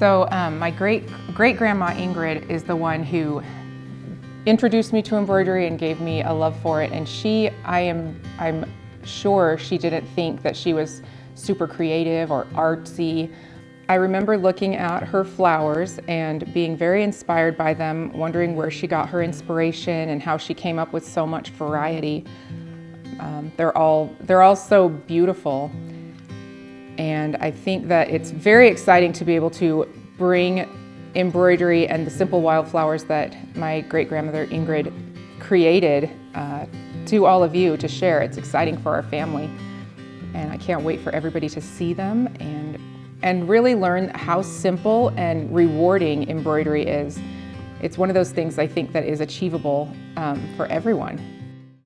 So my great-grandma Ingrid is the one who introduced me to embroidery and gave me a love for it. And I'm sure she didn't think that she was super creative or artsy. I remember looking at her flowers and being very inspired by them, wondering where she got her inspiration and how she came up with so much variety. They're all so beautiful. And I think that it's very exciting to be able to bring embroidery and the simple wildflowers that my great-grandmother Ingrid created to all of you to share. It's exciting for our family. And I can't wait for everybody to see them and really learn how simple and rewarding embroidery is. It's one of those things I think that is achievable for everyone.